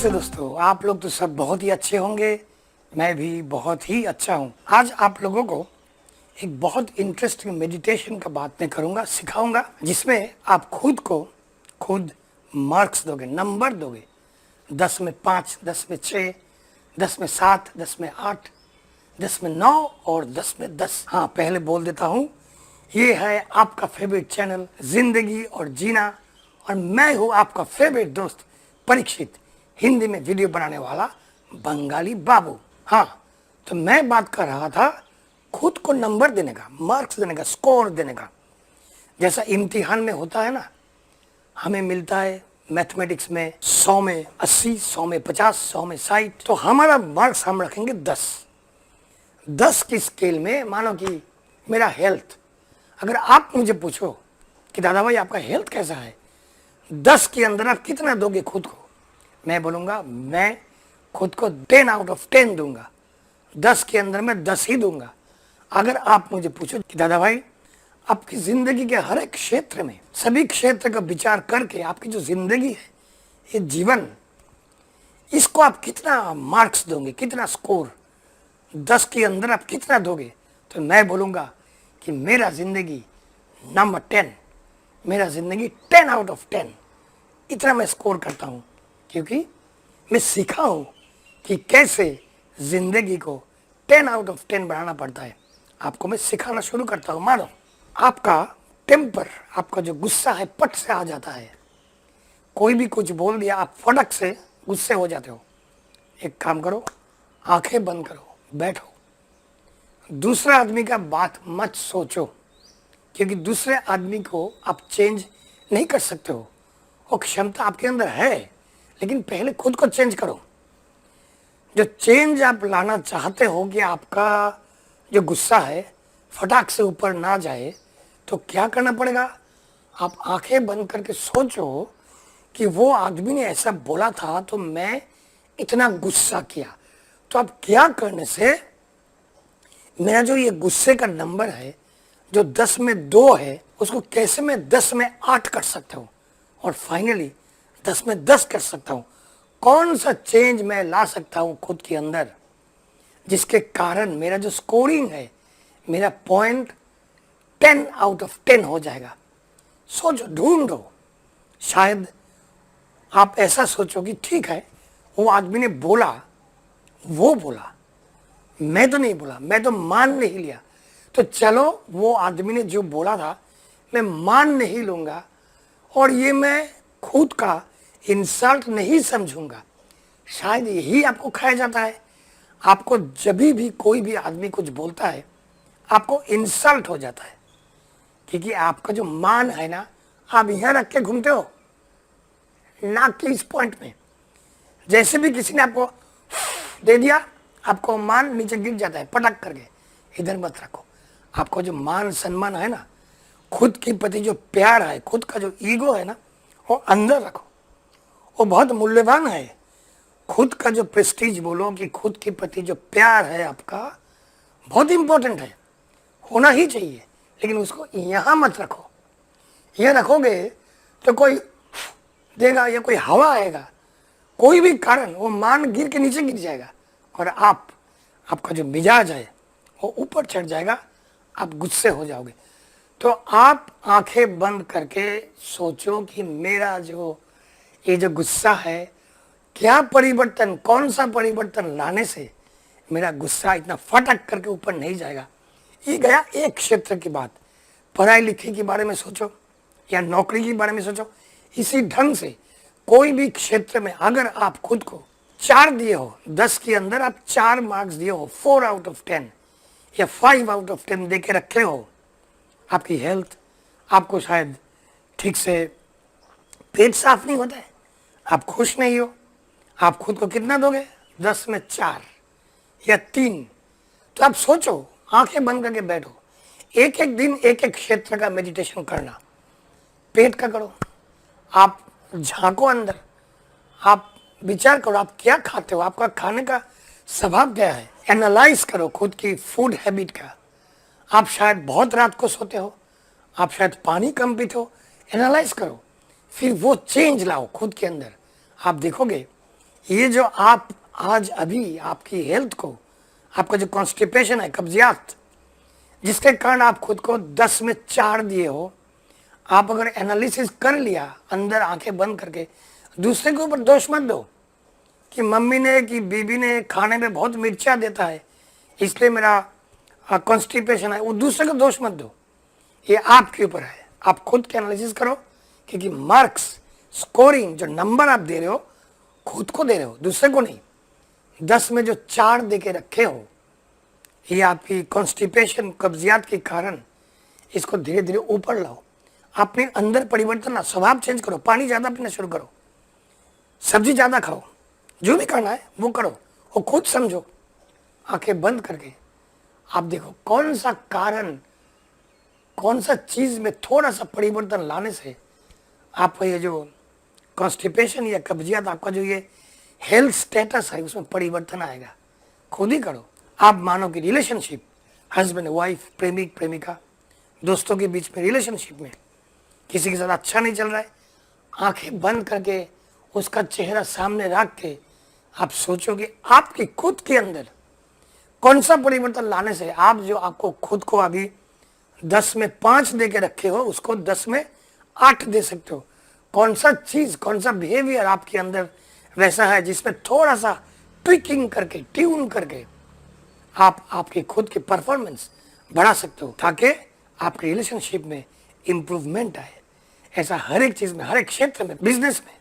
नमस्ते दोस्तों, आप लोग तो सब बहुत ही अच्छे होंगे। मैं भी बहुत ही अच्छा हूँ। आज आप लोगों को एक बहुत इंटरेस्टिंग मेडिटेशन का बात मैं करूँगा, सिखाऊंगा, जिसमें आप खुद मार्क्स दोगे, नंबर दोगे। 10 में 5, 10 में 6, 10 में 7, 10 में 8, 10 में 9 और 10 में 10। हाँ, पहले बोल देता हूँ, ये है आपका फेवरेट चैनल जिंदगी और जीना, और मैं हूँ आपका फेवरेट दोस्त परीक्षित, हिंदी में वीडियो बनाने वाला बंगाली बाबू। हाँ, तो मैं बात कर रहा था खुद को नंबर देने का, मार्क्स देने का, स्कोर देने का। जैसा इम्तिहान में होता है ना, हमें मिलता है मैथमेटिक्स में 100 में 80, 100 में 50, 100 में 60, तो हमारा मार्क्स हम रखेंगे 10। 10 की स्केल में मानो कि मेरा हेल्थ, अगर आप मुझे पूछो कि दादा भाई आपका हेल्थ कैसा है, 10 के अंदर आप कितना दोगे खुद को, मैं बोलूँगा मैं खुद को 10 आउट ऑफ 10 दूंगा। 10 के अंदर मैं 10 ही दूंगा। अगर आप मुझे पूछो कि दादा भाई आपकी ज़िंदगी के हर एक क्षेत्र में, सभी क्षेत्र का विचार करके आपकी जो ज़िंदगी है, ये जीवन, इसको आप कितना मार्क्स दोगे, कितना स्कोर, 10 के अंदर आप कितना दोगे, तो मैं बोलूँगा कि मेरा ज़िंदगी नंबर 10, मेरा ज़िंदगी 10 आउट ऑफ 10, इतना मैं स्कोर करता हूँ। क्योंकि मैं सीखा हूँ कि कैसे ज़िंदगी को 10 आउट ऑफ 10 बढ़ाना पड़ता है। आपको मैं सिखाना शुरू करता हूँ। मानो आपका टेम्पर, आपका जो गुस्सा है, पट से आ जाता है। कोई भी कुछ बोल दिया, आप फटक से गुस्से हो जाते हो। एक काम करो, आंखें बंद करो, बैठो, दूसरा आदमी का बात मत सोचो, क्योंकि दूसरे आदमी को आप चेंज नहीं कर सकते हो। वो क्षमता आपके अंदर है, लेकिन पहले खुद को चेंज करो। जो चेंज आप लाना चाहते हो कि आपका जो गुस्सा है फटाक से ऊपर ना जाए, तो क्या करना पड़ेगा, आप आंखें बंद करके सोचो कि वो आदमी ने ऐसा बोला था तो मैं इतना गुस्सा किया, तो अब क्या करने से मेरा जो ये गुस्से का नंबर है, जो 10 में 2 है, उसको कैसे मैं 10 में 8 कर सकता हूँ, और फाइनली 10 में 10 कर सकता हूँ। कौन सा चेंज मैं ला सकता हूँ खुद के अंदर, जिसके कारण मेरा जो स्कोरिंग है, मेरा पॉइंट 10 आउट ऑफ 10 हो जाएगा। सोचो, ढूंढो। शायद आप ऐसा सोचो कि ठीक है, वो आदमी ने बोला, वो बोला, मैं तो नहीं बोला, मैं तो मान नहीं लिया, तो चलो वो आदमी ने जो बोला था मैं मान नहीं लूँगा, और ये मैं खुद का इंसल्ट नहीं समझूंगा। शायद यही आपको खाया जाता है। आपको जब भी कोई भी आदमी कुछ बोलता है, आपको इंसल्ट हो जाता है, क्योंकि आपका जो मान है ना, आप यहाँ रख के घूमते हो नाक के इस पॉइंट में। जैसे भी किसी ने आपको दे दिया, आपको मान नीचे गिर जाता है पटक करके। इधर मत रखो। आपको जो मान सम्मान है ना, खुद के प्रति जो प्यार है, खुद का जो ईगो है ना, वो अंदर रखो। वो बहुत मूल्यवान है। खुद का जो प्रेस्टीज बोलो कि खुद के प्रति जो प्यार है आपका, बहुत इंपॉर्टेंट है, होना ही चाहिए, लेकिन उसको यहाँ मत रखो। ये रखोगे तो कोई देगा या कोई हवा आएगा, कोई भी कारण, वो मान गिर के नीचे गिर जाएगा, और आपका जो मिजाज है वो ऊपर चढ़ जाएगा, आप गुस्से हो जाओगे। तो आप आंखें बंद करके सोचो कि मेरा जो ये जो गुस्सा है, क्या परिवर्तन, कौन सा परिवर्तन लाने से मेरा गुस्सा इतना फटक करके ऊपर नहीं जाएगा। ये गया एक क्षेत्र की बात। पढ़ाई लिखाई के बारे में सोचो या नौकरी के बारे में सोचो। इसी ढंग से कोई भी क्षेत्र में अगर आप खुद को 4 दिए हो, 10 के अंदर आप 4 मार्क्स दिए हो, 4 आउट ऑफ 10 या 5 आउट ऑफ 10 दे के रखे हो, आपकी हेल्थ, आपको शायद ठीक से पेट साफ नहीं होता है, आप खुश नहीं हो, आप खुद को कितना दोगे, 10 में 4 या 3। तो आप सोचो, आंखें बंद करके बैठो, एक एक दिन एक एक क्षेत्र का मेडिटेशन करना। पेट का करो, आप झांको अंदर, आप विचार करो आप क्या खाते हो, आपका खाने का स्वभाव क्या है, एनालाइज करो खुद की फूड हैबिट का। आप शायद बहुत रात को सोते हो, आप शायद पानी कम पीते हो, एनालाइज करो, फिर वो चेंज लाओ खुद के अंदर। आप देखोगे ये जो आप आज अभी आपकी हेल्थ को, आपका जो कॉन्स्टिपेशन है, कब्जियात, जिसके कारण आप खुद को 10 में 4 दिए हो, आप अगर एनालिसिस कर लिया अंदर आंखें बंद करके, दूसरे के ऊपर दोष मत दो कि मम्मी ने कि बीबी ने खाने में बहुत मिर्चा देता है इसलिए मेरा कॉन्स्टिपेशन है, वो दूसरे को दोष मत दो, ये आपके ऊपर है। आप खुद के एनालिसिस करो, क्योंकि मार्क्स, स्कोरिंग, जो नंबर आप दे रहे हो खुद को दे रहे हो, दूसरे को नहीं। 10 में जो 4 दे के रखे हो, ये आपकी कॉन्स्टिपेशन, कब्जियात के कारण, इसको धीरे धीरे ऊपर लाओ। अपने अंदर परिवर्तन ला, स्वभाव चेंज करो, पानी ज़्यादा पीना शुरू करो, सब्जी ज़्यादा खाओ, जो भी करना है वो करो और खुद समझो। आंखें बंद करके आप देखो कौन सा कारण, कौन सा चीज़ में थोड़ा सा परिवर्तन लाने से आपका ये जो कॉन्स्टिपेशन या कब्जियत, आपका जो ये हेल्थ स्टेटस है, उसमें परिवर्तन आएगा। खुद ही करो। आप मानो कि रिलेशनशिप, हस्बैंड वाइफ, प्रेमिक प्रेमिका, दोस्तों के बीच में रिलेशनशिप में किसी के साथ अच्छा नहीं चल रहा है, आंखें बंद करके उसका चेहरा सामने रख के आप सोचो कि आपके खुद के अंदर कौन सा परिवर्तन लाने से आप जो आपको खुद को अभी 10 में 5 दे के रखे हो, उसको 10 में 8 दे सकते हो। कौन सा चीज़, कौन सा बिहेवियर आपके अंदर वैसा है जिसमें थोड़ा सा ट्विकिंग करके, ट्यून करके आप आपके खुद की परफॉर्मेंस बढ़ा सकते हो, ताकि आपके रिलेशनशिप में इम्प्रूवमेंट आए। ऐसा हर एक चीज़ में, हर एक क्षेत्र में, बिजनेस में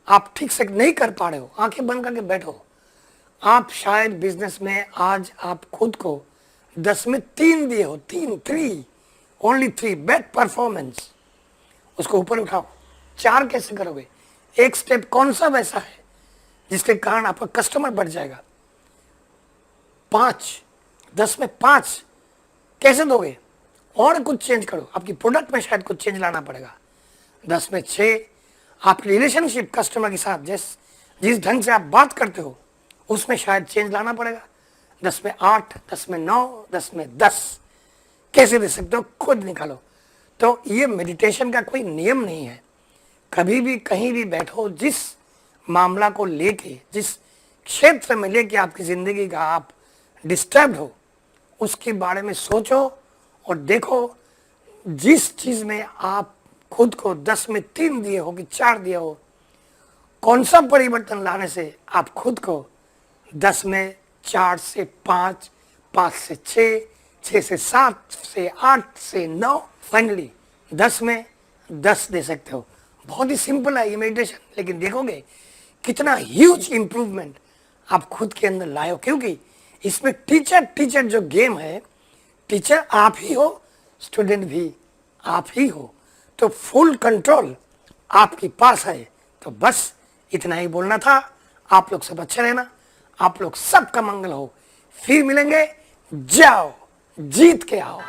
आप ठीक से नहीं कर पा रहे हो, आंखें बंद करके बैठो। आप शायद बिजनेस में आज आप खुद को 10 में 3 दिए हो, 3 ओनली 3 बैड परफॉर्मेंस, उसको ऊपर उठाओ। 4 कैसे करोगे? एक स्टेप कौन सा वैसा है जिसके कारण आपका कस्टमर बढ़ जाएगा? 5, 10 में 5 कैसे दोगे? और कुछ चेंज करो, आपकी प्रोडक्ट में शायद कुछ चेंज लाना पड़ेगा। 10 में 6 आप रिलेशनशिप कस्टमर के साथ जिस ढंग से आप बात करते हो उसमें शायद चेंज लाना पड़ेगा। 10 में 8, 10 में 9, 10 में 10 कैसे दे सकते हो? खुद निकालो। तो ये मेडिटेशन का कोई नियम नहीं है। कभी भी कहीं भी बैठो, जिस मामला को लेके, जिस क्षेत्र में लेके आपकी ज़िंदगी का आप डिस्टर्ब हो, उसके बारे में सोचो और देखो जिस चीज़ में आप खुद को 10 में 3 दिए हो कि 4 दिए हो, कौन सा परिवर्तन लाने से आप खुद को 10 में 4 से 5, 5 से 6, 6 से 7 से 8 से 9, फाइनली 10 में 10 दे सकते हो। बहुत ही सिंपल है ये मेडिटेशन, लेकिन देखोगे कितना ह्यूज इंप्रूवमेंट आप खुद के अंदर लाए हो, क्योंकि इसमें टीचर जो गेम है, टीचर आप ही हो, स्टूडेंट भी आप ही हो, तो फुल कंट्रोल आपके पास है। तो बस इतना ही बोलना था। आप लोग सब अच्छे रहना, आप लोग सबका मंगल हो। फिर मिलेंगे, जाओ जीत के आओ।